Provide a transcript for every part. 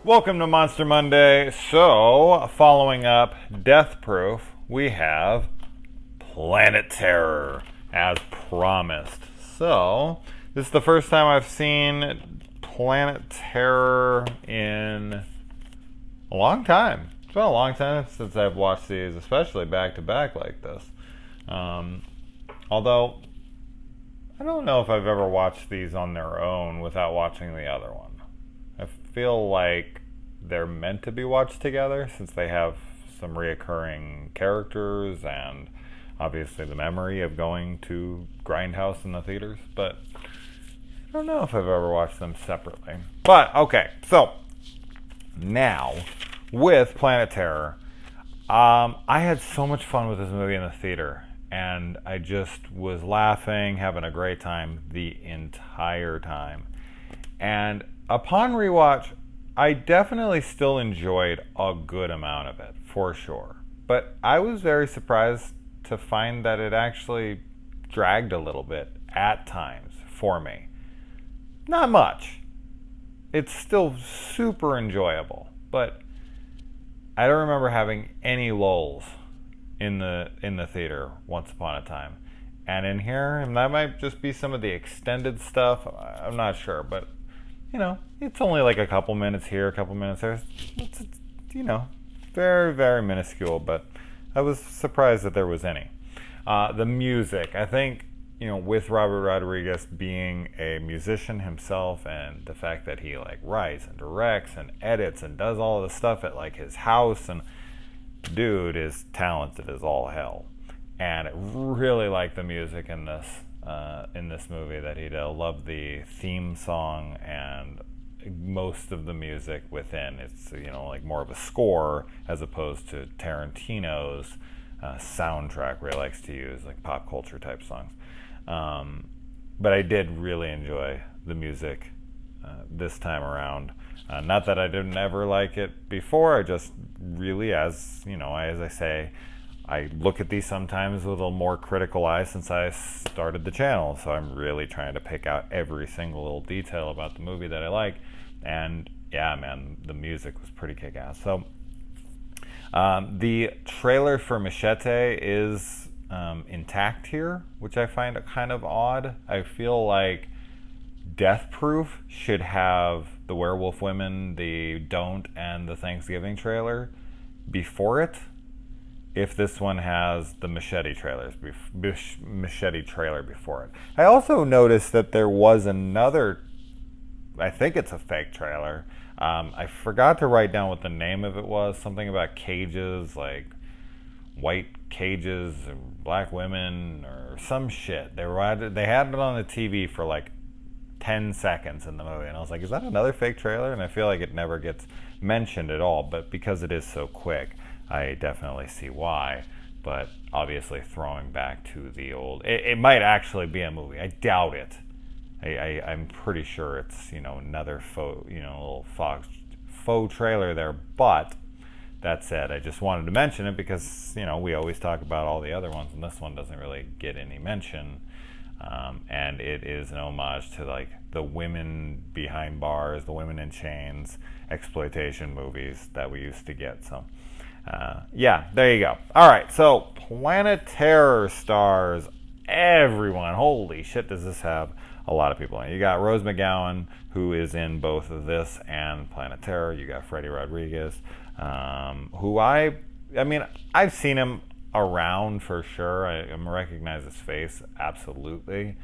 Welcome to Monster Monday. So, following up Death Proof, we have Planet Terror, as promised. So, this is the first time I've seen Planet Terror in a long time. It's been a long time since I've watched these, especially back to back like this. Although, I don't know if I've ever watched these on their own without watching the other one. I feel like they're meant to be watched together since they have some reoccurring characters and obviously the memory of going to Grindhouse in the theaters, but I don't know if I've ever watched them separately. But okay, so now with Planet Terror, I had so much fun with this movie in the theater, and I just was laughing, having a great time the entire time. And upon rewatch, I definitely still enjoyed a good amount of it, for sure. But I was very surprised to find that it actually dragged a little bit at times for me. Not much. It's still super enjoyable, but I don't remember having any lulls in the theater once upon a time. And in here, and that might just be some of the extended stuff, I'm not sure, but it's only like a couple minutes here, a couple minutes there. It's very, very minuscule, but I was surprised that there was any. The music, I think, with Robert Rodriguez being a musician himself and the fact that he writes and directs and edits and does all of the stuff at his house, and dude is talented as all hell. And I really like the music in this movie that he did. I love the theme song and most of the music within. It's more of a score as opposed to Tarantino's soundtrack where he likes to use pop culture type songs. But I did really enjoy the music this time around. Not that I didn't ever like it before. I just really, as I say, I look at these sometimes with a more critical eye since I started the channel, so I'm really trying to pick out every single little detail about the movie that I like. And yeah, man, the music was pretty kick-ass. So the trailer for Machete is intact here, which I find kind of odd. I feel like Death Proof should have the Werewolf Women, the Don't, and the Thanksgiving trailer before it. If this one has the Machete trailer before it. I also noticed that there was another, I think it's a fake trailer. I forgot to write down what the name of it was. Something about cages, like white cages and black women or some shit. They had it on the TV for 10 seconds in the movie, and I was like, is that another fake trailer? And I feel like it never gets mentioned at all, but because it is so quick, I definitely see why. But obviously throwing back to the old, it might actually be a movie. I doubt it. I'm pretty sure it's another little faux trailer there. But that said, I just wanted to mention it because we always talk about all the other ones, and this one doesn't really get any mention. And it is an homage to the women behind bars, the women in chains, exploitation movies that we used to get. So yeah, there you go. All right, so Planet Terror stars everyone. Holy shit, does this have a lot of people in it. You got Rose McGowan, who is in both of this and Planet Terror. You got Freddie Rodriguez, who I've seen him around for sure. I recognize his face, absolutely.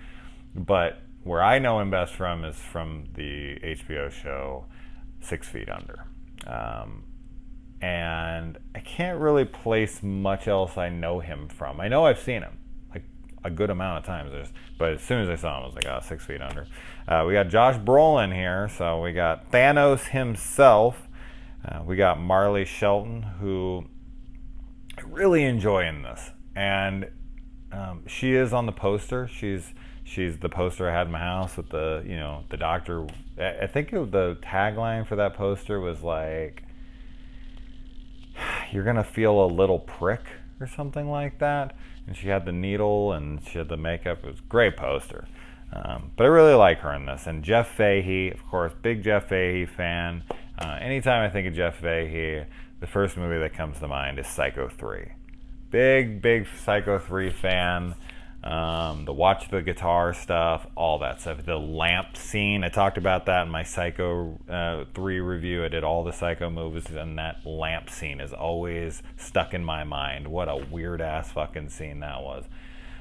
But where I know him best from is from the HBO show 6 Feet Under. And I can't really place much else I know him from. I know I've seen him a good amount of times, but as soon as I saw him, I was like, 6 Feet Under. We got Josh Brolin here, so we got Thanos himself. We got Marley Shelton, who I really enjoy in this, and she is on the poster. She's the poster I had in my house with the doctor. I think the tagline for that poster was you're gonna feel a little prick or something like that. And she had the needle and she had the makeup. It was a great poster. But I really like her in this. And Jeff Fahey, of course, big Jeff Fahey fan. Anytime I think of Jeff Fahey, the first movie that comes to mind is Psycho 3. Big Psycho 3 fan. The watch the guitar stuff, all that stuff. The lamp scene, I talked about that in my Psycho 3 review. I did all the Psycho movies, and that lamp scene is always stuck in my mind. What a weird ass fucking scene that was.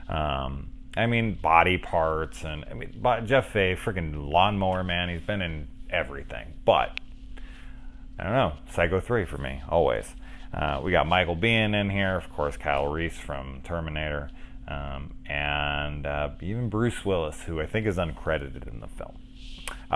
I mean, body parts, and I mean, Jeff Fahey, freaking Lawnmower Man, he's been in everything. But I don't know, Psycho 3 for me, always. We got Michael Biehn in here, of course, Kyle Reese from Terminator. And even Bruce Willis, who I think is uncredited in the film.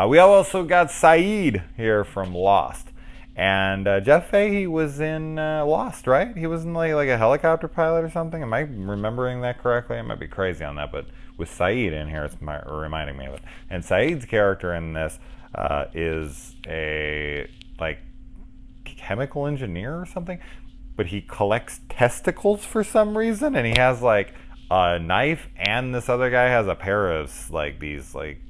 We also got Saeed here from Lost. And Jeff Fahey was in Lost, right? He was in like a helicopter pilot or something. Am I remembering that correctly? I might be crazy on that, but with Saeed in here, it's reminding me of it. And Saeed's character in this is a like chemical engineer or something, but he collects testicles for some reason, and he has like a knife, and this other guy has a pair of like these like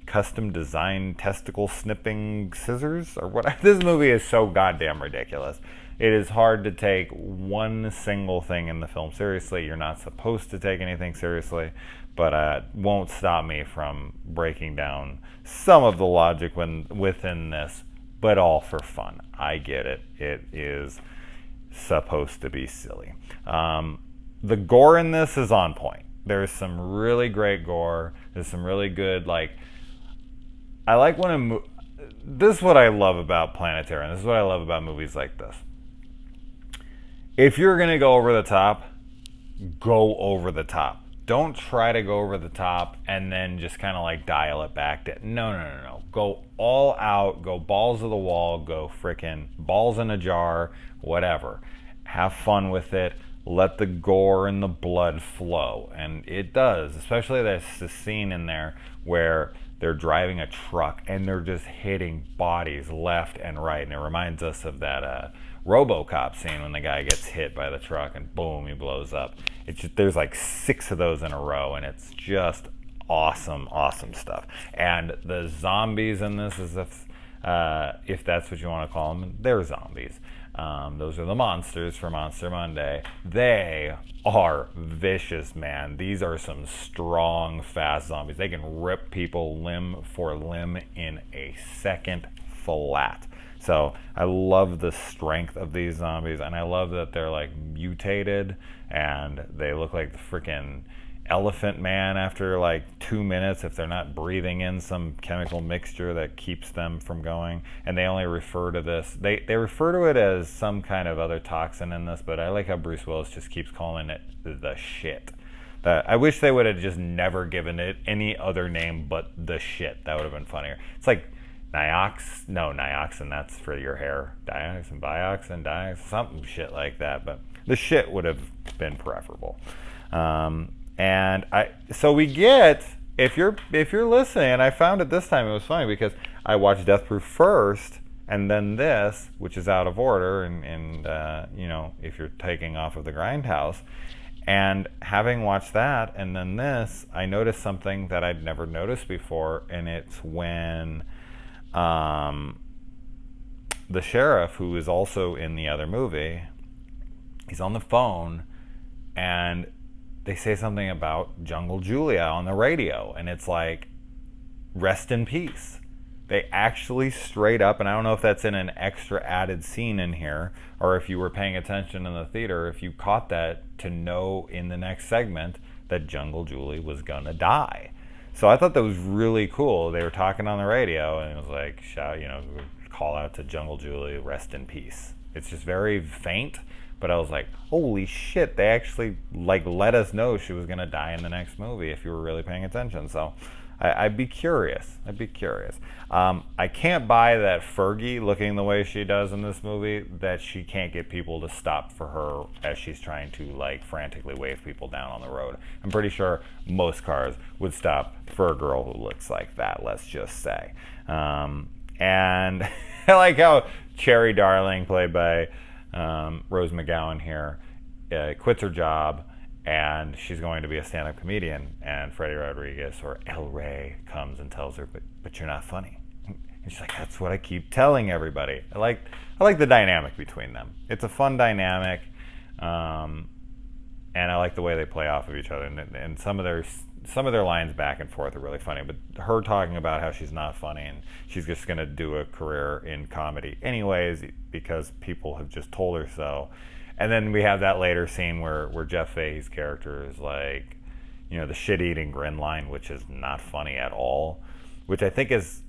custom designed testicle snipping scissors or what. This movie is so goddamn ridiculous. It is hard to take one single thing in the film seriously. You're not supposed to take anything seriously, but won't stop me from breaking down some of the logic within this, but all for fun. I get it. It is supposed to be silly. The gore in this is on point. There's some really great gore. There's some really good, like, I like when this is what I love about Planetary, and this is what I love about movies like this. If you're going to go over the top, go over the top. Don't try to go over the top and then just kind of like dial it back. No. Go all out. Go balls to the wall. Go frickin' balls in a jar. Whatever. Have fun with it. Let the gore and the blood flow. And it does. Especially there's this scene in there where they're driving a truck and they're just hitting bodies left and right. And it reminds us of that RoboCop scene when the guy gets hit by the truck and boom, he blows up. It's just, there's like 6 of those in a row, and it's just awesome stuff. And the zombies in this, is if that's what you want to call them, they're zombies. Those are the monsters for Monster Monday. They are vicious, man. These are some strong, fast zombies. They can rip people limb for limb in a second flat. So I love the strength of these zombies, and I love that they're like mutated and they look like the freaking Elephant Man after like 2 minutes if they're not breathing in some chemical mixture that keeps them from going. And they only refer to this, they refer to it as some kind of other toxin in this, but I like how Bruce Willis just keeps calling it the shit. I wish they would have just never given it any other name but the shit. That would have been funnier. It's like Nioxin, that's for your hair. Dioxin, Bioxin, Dioxin, something shit like that. But the shit would have been preferable. So we get, if you're listening, and I found it this time, it was funny because I watched Death Proof first, and then this, which is out of order, and if you're taking off of the Grindhouse, and having watched that, and then this, I noticed something that I'd never noticed before, and it's when the sheriff, who is also in the other movie, he's on the phone, and they say something about Jungle Julia on the radio, and it's like, rest in peace. They actually straight up, and I don't know if that's in an extra added scene in here, or if you were paying attention in the theater, if you caught that, to know in the next segment that Jungle Julie was gonna die. So I thought that was really cool. They were talking on the radio, and it was like, call out to Jungle Julie, rest in peace. It's just very faint, but I was like, holy shit, they actually like let us know she was gonna die in the next movie if you were really paying attention. So I'd be curious. I can't buy that Fergie, looking the way she does in this movie, that she can't get people to stop for her as she's trying to like frantically wave people down on the road. I'm pretty sure most cars would stop for a girl who looks like that, let's just say. And I like how Cherry Darling, played by Rose McGowan here, quits her job and she's going to be a stand-up comedian, and Freddie Rodriguez or El Rey comes and tells her, but you're not funny. And she's like, that's what I keep telling everybody. I like the dynamic between them. It's a fun dynamic, and I like the way they play off of each other. And some of their lines back and forth are really funny. But her talking about how she's not funny and she's just going to do a career in comedy anyways because people have just told her so. And then we have that later scene where Jeff Fahey's character is like, the shit-eating grin line, which is not funny at all, which I think is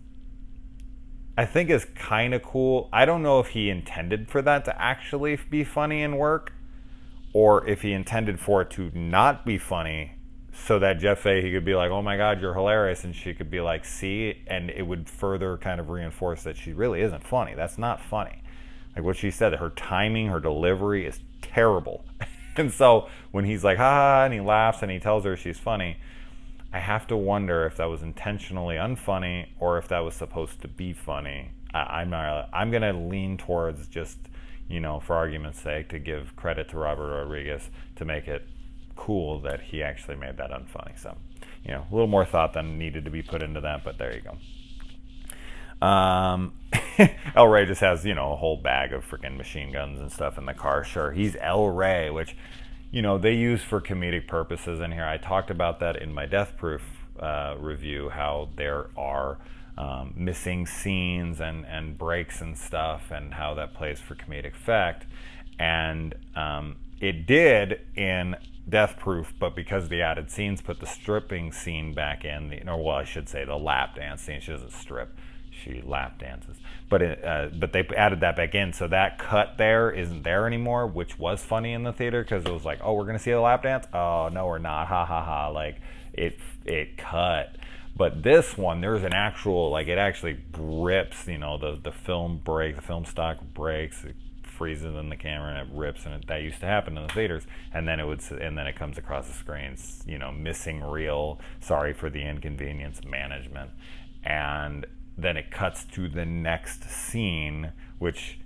kind of cool. I don't know if he intended for that to actually be funny and work, or if he intended for it to not be funny so that Jeff Fahey could be like, oh my God, you're hilarious, and she could be like, see, and it would further kind of reinforce that she really isn't funny. That's not funny. Like what she said, her timing, her delivery is terrible. And so when he's like, ha ha, and he laughs and he tells her she's funny, I have to wonder if that was intentionally unfunny or if that was supposed to be funny. I'm going to lean towards just, for argument's sake, to give credit to Robert Rodriguez to make it cool that he actually made that unfunny. So, a little more thought than needed to be put into that, but there you go. El Rey just has, a whole bag of freaking machine guns and stuff in the car. Sure, he's El Rey, which, they use for comedic purposes in here. I talked about that in my Death Proof review, how there are missing scenes and breaks and stuff, and how that plays for comedic effect. And it did in Death Proof, but because the added scenes put the stripping scene back in, I should say the lap dance scene. She doesn't strip. She lap dances, but they added that back in, so that cut there isn't there anymore, which was funny in the theater because it was like, oh, we're gonna see the lap dance. Oh no, we're not. Ha ha ha! Like it cut. But this one, there's an actual it actually rips. The film breaks, the film stock breaks. It freezes in the camera and it rips, and that used to happen in the theaters. And then it comes across the screens. Missing reel. Sorry for the inconvenience, management. And then it cuts to the next scene, which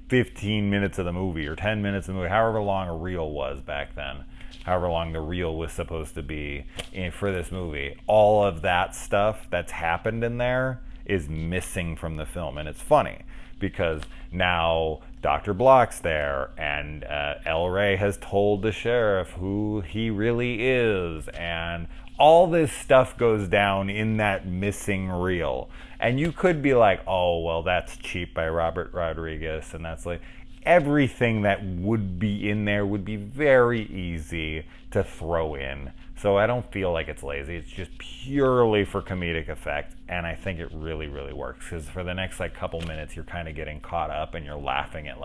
15 minutes of the movie or 10 minutes of the movie, however long a reel was back then, however long the reel was supposed to be for this movie, all of that stuff that's happened in there is missing from the film. And it's funny because now Dr. Block's there, and El Rey has told the sheriff who he really is, and all this stuff goes down in that missing reel. And you could be like, oh, well, that's cheap by Robert Rodriguez, and that's everything that would be in there would be very easy to throw in. So I don't feel like it's lazy. It's just purely for comedic effect, and I think it really, really works, because for the next couple minutes, you're kind of getting caught up, and you're laughing at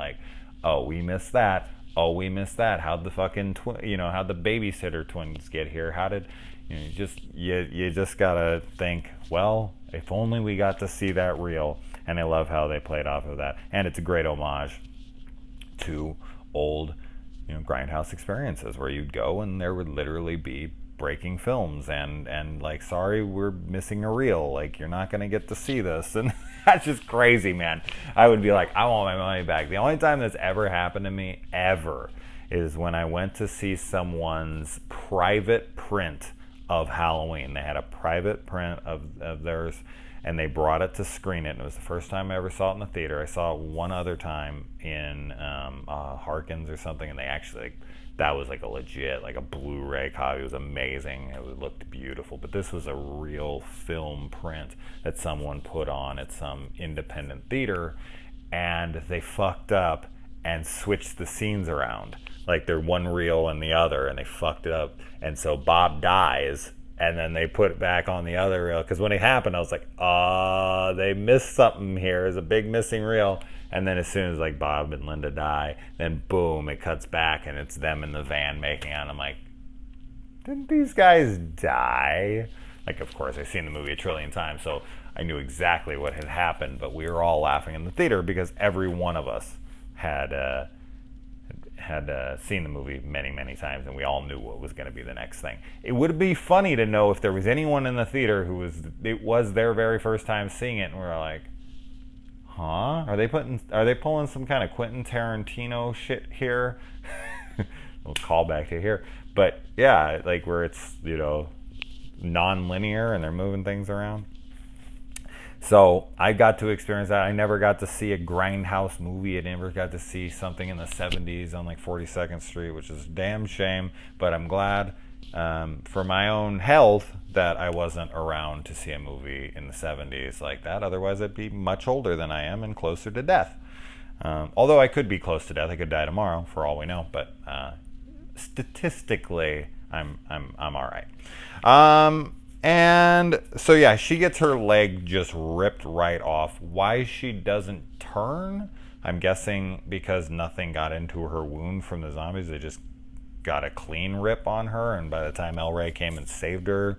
oh, we missed that. Oh, we missed that. How'd the fucking how'd the babysitter twins get here? How did you just gotta think, well, if only we got to see that reel. And I love how they played off of that, and it's a great homage to old grindhouse experiences where you'd go and there would literally be breaking films and sorry, we're missing a reel, you're not gonna get to see this. And that's just crazy, man. I would be like, I want my money back. The only time that's ever happened to me ever is when I went to see someone's private print of Halloween. They had a private print of theirs, and they brought it to screen it. And it was the first time I ever saw it in the theater. I saw it one other time in Harkins or something, and they actually, that was a legit, a Blu-ray copy. It was amazing. It looked beautiful. But this was a real film print that someone put on at some independent theater, and they fucked up and switched the scenes around. They're one reel and the other, and they fucked it up. And so Bob dies, and then they put it back on the other reel. Because when it happened, I was like, they missed something here. There's a big missing reel. And then as soon as Bob and Linda die, then boom, it cuts back, and it's them in the van making out. And I'm like, didn't these guys die? Of course, I've seen the movie a trillion times, so I knew exactly what had happened. But we were all laughing in the theater because every one of us had seen the movie many, many times, and we all knew what was going to be the next thing. It would be funny to know if there was anyone in the theater it was their very first time seeing it, and we were like, huh? Are they pulling some kind of Quentin Tarantino shit here? we'll call back to here. But yeah, like where it's, non-linear and they're moving things around. So I got to experience that. I never got to see a grindhouse movie. I never got to see something in the 70s on like 42nd Street, which is a damn shame. But I'm glad for my own health that I wasn't around to see a movie in the 70s like that. Otherwise, I'd be much older than I am and closer to death. Although I could be close to death. I could die tomorrow for all we know. But statistically, I'm all right. And so yeah, she gets her leg just ripped right off. Why she doesn't turn, I'm guessing because nothing got into her wound from the zombies. They just got a clean rip on her, and by the time El Rey came and saved her,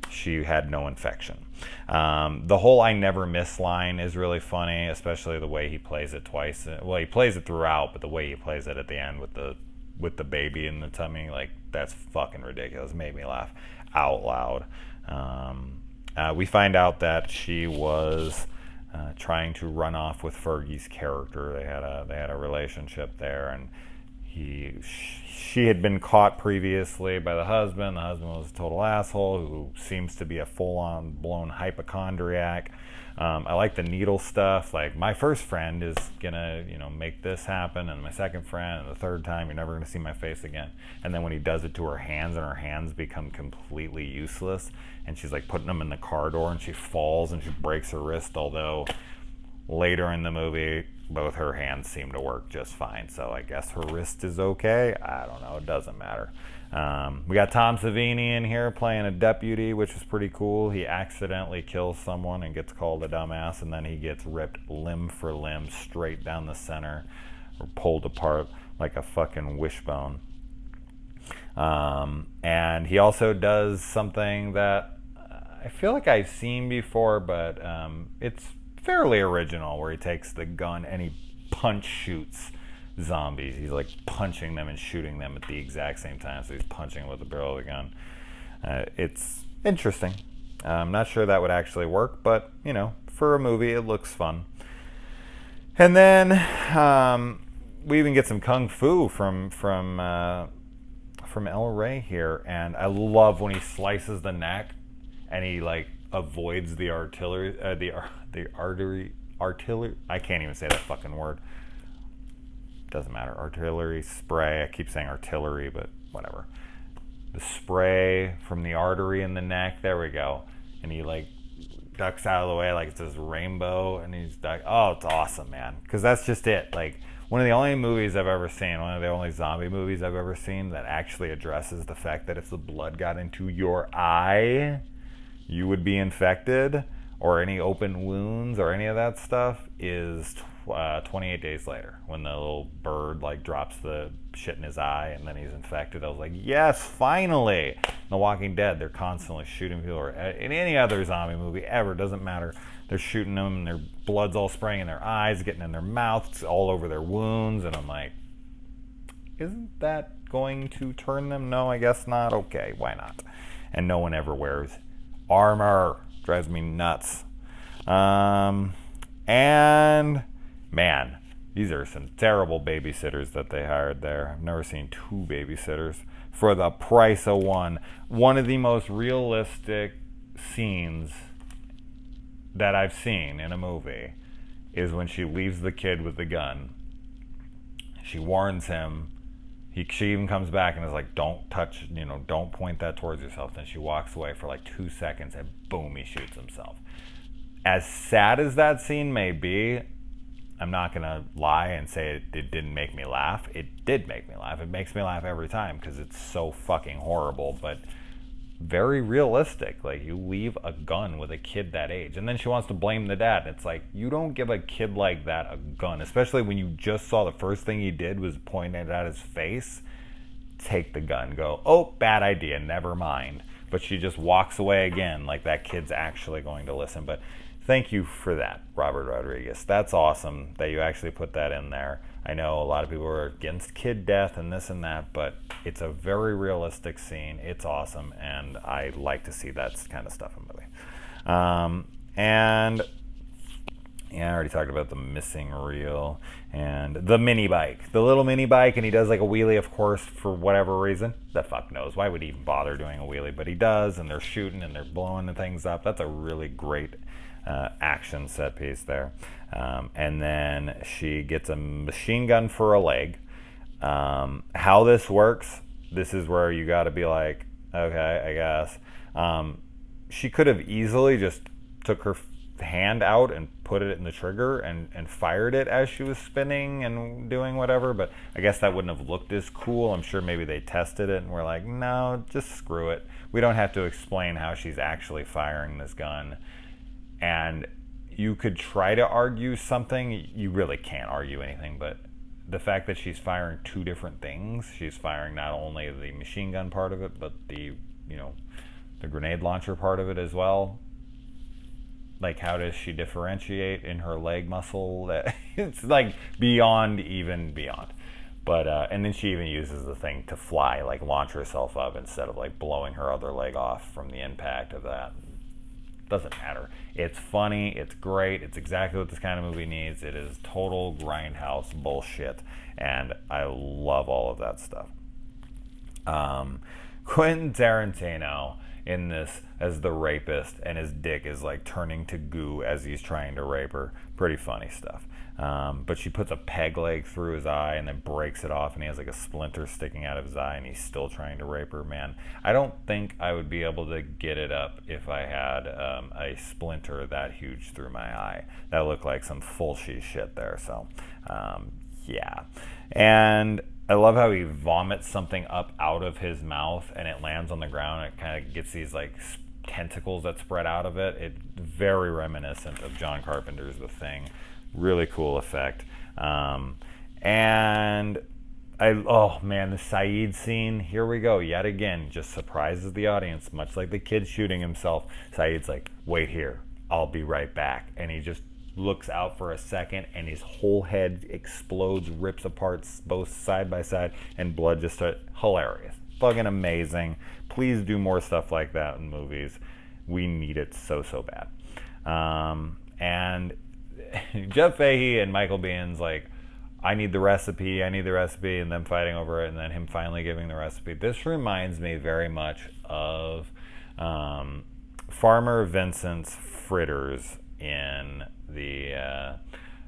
she had no infection. The whole "I never miss" line is really funny, especially the way he plays it twice. Well, he plays it throughout, but the way he plays it at the end with the baby in the tummy, like, that's fucking ridiculous. It made me laugh out loud. We find out that she was trying to run off with Fergie's character. They had a relationship there, and she had been caught previously by the husband. The husband was a total asshole who seems to be a full-on blown hypochondriac. I like the needle stuff. Like, my first friend is gonna, make this happen, and my second friend, and the third time you're never gonna see my face again. And then when he does it to her hands, and her hands become completely useless, and she's like putting them in the car door, and she falls and she breaks her wrist. Although later in the movie, both her hands seem to work just fine. So I guess her wrist is okay. I don't know. It doesn't matter. We got Tom Savini in here playing a deputy, which is pretty cool. He accidentally kills someone and gets called a dumbass, and then he gets ripped limb for limb straight down the center, or pulled apart like a fucking wishbone. And he also does something that I feel like I've seen before, but it's fairly original, where he takes the gun and he punch shoots zombies. He's like punching them and shooting them at the exact same time. So he's punching with the barrel of the gun. It's interesting. I'm not sure that would actually work, but for a movie, it looks fun. And then we even get some kung fu from El Rey here, and I love when he slices the neck and he like avoids the artillery, the artillery. I can't even say that fucking word. Doesn't matter. Artillery spray. I keep saying artillery, but whatever. The spray from the artery in the neck. There we go. And he like ducks out of the way like it's this rainbow, and he's like, oh, it's awesome, man. Because that's just it. Like, one of the only movies I've ever seen, one of the only zombie movies I've ever seen that actually addresses the fact that if the blood got into your eye, you would be infected, or any open wounds or any of that stuff, is 28 Days Later, when the little bird like drops the shit in his eye and then he's infected. I was like, yes, finally. In The Walking Dead, they're constantly shooting people, or in any other zombie movie ever, doesn't matter. They're shooting them and their blood's all spraying in their eyes, getting in their mouths, all over their wounds, and I'm like, isn't that going to turn them? No, I guess not. Okay, why not? And no one ever wears armor. Drives me nuts. And man, these are some terrible babysitters that they hired there. I've never seen two babysitters for the price of one. One of the most realistic scenes that I've seen in a movie is when she leaves the kid with the gun. She warns him. She even comes back and is like, don't touch, don't point that towards yourself. Then she walks away for like 2 seconds and boom, he shoots himself. As sad as that scene may be, I'm not going to lie and say it didn't make me laugh. It did make me laugh. It makes me laugh every time because it's so fucking horrible, but very realistic. Like, you leave a gun with a kid that age, and then she wants to blame the dad. It's like, you don't give a kid like that a gun, especially when you just saw the first thing he did was point it at his face. Take the gun, go, oh, bad idea, never mind. But she just walks away again, like that kid's actually going to listen. But thank you for that, Robert Rodriguez. That's awesome that you actually put that in there. I know a lot of people are against kid death and this and that, but it's a very realistic scene. It's awesome, and I like to see that kind of stuff in movies. And Yeah, I already talked about the missing reel and the mini bike, the little mini bike, and he does like a wheelie, of course, for whatever reason. The fuck knows. Why would he even bother doing a wheelie? But he does, and they're shooting and they're blowing the things up. That's a really great action set piece there. And then she gets a machine gun for a leg. How this works, this is where you got to be like, okay, I guess. She could have easily just took her hand out and put it in the trigger and fired it as she was spinning and doing whatever, but I guess that wouldn't have looked as cool. I'm sure maybe they tested it and were like, no, just screw it. We don't have to explain how she's actually firing this gun. And you could try to argue something. You really can't argue anything, but the fact that she's firing two different things, she's firing not only the machine gun part of it, but the grenade launcher part of it as well. Like, how does she differentiate in her leg muscle? It's like beyond. But and then she even uses the thing to fly, like launch herself up instead of like blowing her other leg off from the impact of that. Doesn't matter. It's funny. It's great. It's exactly what this kind of movie needs. It is total grindhouse bullshit, and I love all of that stuff. Quentin Tarantino in this as the rapist, and his dick is like turning to goo as he's trying to rape her. Pretty funny stuff. But she puts a peg leg through his eye and then breaks it off, and he has like a splinter sticking out of his eye, and he's still trying to rape her. Man, I don't think I would be able to get it up if I had a splinter that huge through my eye. That looked like some full shit there. So yeah. And I love how he vomits something up out of his mouth and it lands on the ground. It kind of gets these like tentacles that spread out of it. It's very reminiscent of John Carpenter's The Thing. Really cool effect. And oh man, the Saeed scene, here we go yet again, just surprises the audience, much like the kid shooting himself. Saeed's like, wait here, I'll be right back. And he just looks out for a second and his whole head explodes, rips apart both side by side, and blood just starts. Hilarious. Fucking amazing. Please do more stuff like that in movies. We need it so bad. And Jeff Fahey and Michael Biehn's like, I need the recipe, and them fighting over it, and then him finally giving the recipe. This reminds me very much of Farmer Vincent's fritters in the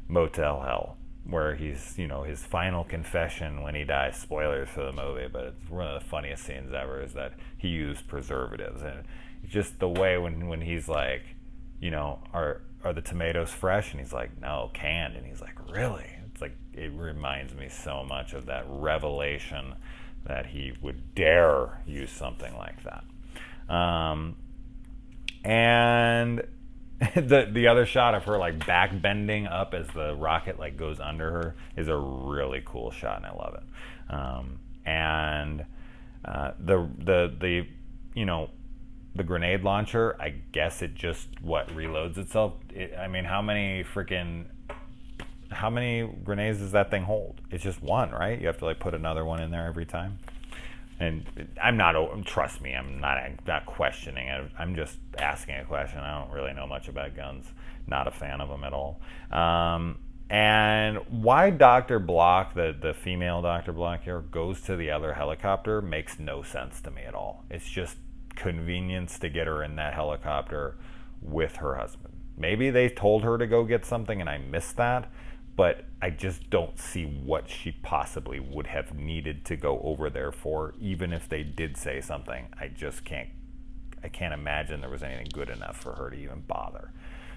Motel Hell, where he's, his final confession when he dies. Spoilers for the movie, but it's one of the funniest scenes ever is that he used preservatives. And just the way when he's like, are the tomatoes fresh? And he's like, no, canned. And he's like, really? It's like, it reminds me so much of that revelation that he would dare use something like that. And the other shot of her like back bending up as the rocket like goes under her is a really cool shot, and I love it. And the grenade launcher, I guess it just reloads itself. How many grenades does that thing hold? It's just one, right? You have to like put another one in there every time. And trust me, I'm not questioning it. I'm just asking a question. I don't really know much about guns. Not a fan of them at all. And why Dr. Block, the female Dr. Block here, goes to the other helicopter makes no sense to me at all. It's just convenience to get her in that helicopter with her husband. Maybe they told her to go get something and I missed that, but I just don't see what she possibly would have needed to go over there for, even if they did say something. I can't imagine there was anything good enough for her to even bother.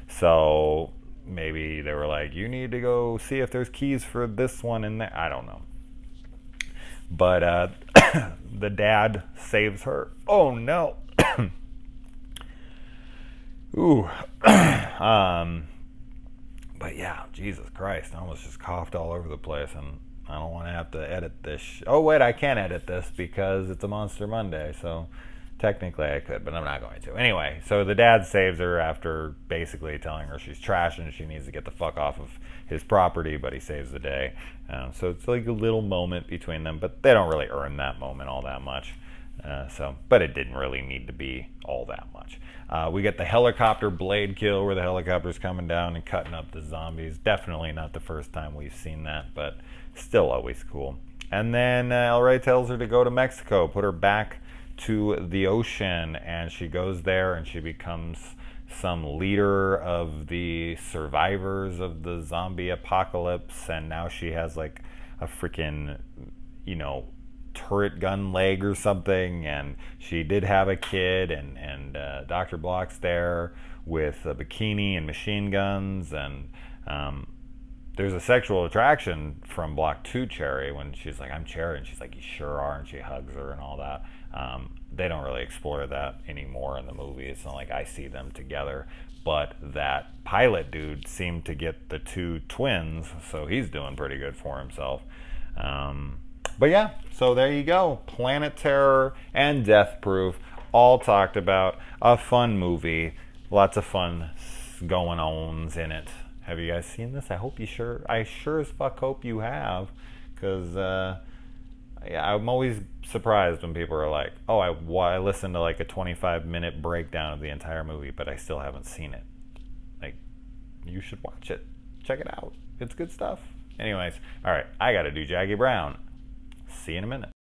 So maybe they were like, you need to go see if there's keys for this one in there. I don't know. But the dad saves her. Oh no. Ooh. But yeah, Jesus Christ, I almost just coughed all over the place, and I don't want to have to edit this. Oh wait, I can edit this because it's a Monster Monday, so technically I could, but I'm not going to. Anyway, so the dad saves her after basically telling her she's trash and she needs to get the fuck off of his property, but he saves the day. So it's like a little moment between them, but they don't really earn that moment all that much. But it didn't really need to be all that much. We get the helicopter blade kill where the helicopter's coming down and cutting up the zombies. Definitely not the first time we've seen that, but still always cool. And then El Rey tells her to go to Mexico, put her back to the ocean, and she goes there and she becomes some leader of the survivors of the zombie apocalypse. And now she has like a freaking, turret gun leg or something, and she did have a kid, and Dr. Block's there with a bikini and machine guns, and there's a sexual attraction from Block to Cherry when she's like, I'm Cherry, and she's like, you sure are, and she hugs her and all that. They don't really explore that anymore in the movie. It's not like I see them together, but that pilot dude seemed to get the two twins, so he's doing pretty good for himself. But yeah, so there you go. Planet Terror and Death Proof, all talked about. A fun movie. Lots of fun going ons in it. Have you guys seen this? I sure as fuck hope you have. Because I'm always surprised when people are like, oh, I listened to like a 25-minute breakdown of the entire movie, but I still haven't seen it. Like, you should watch it. Check it out. It's good stuff. Anyways, all right, I got to do Jackie Brown. See you in a minute.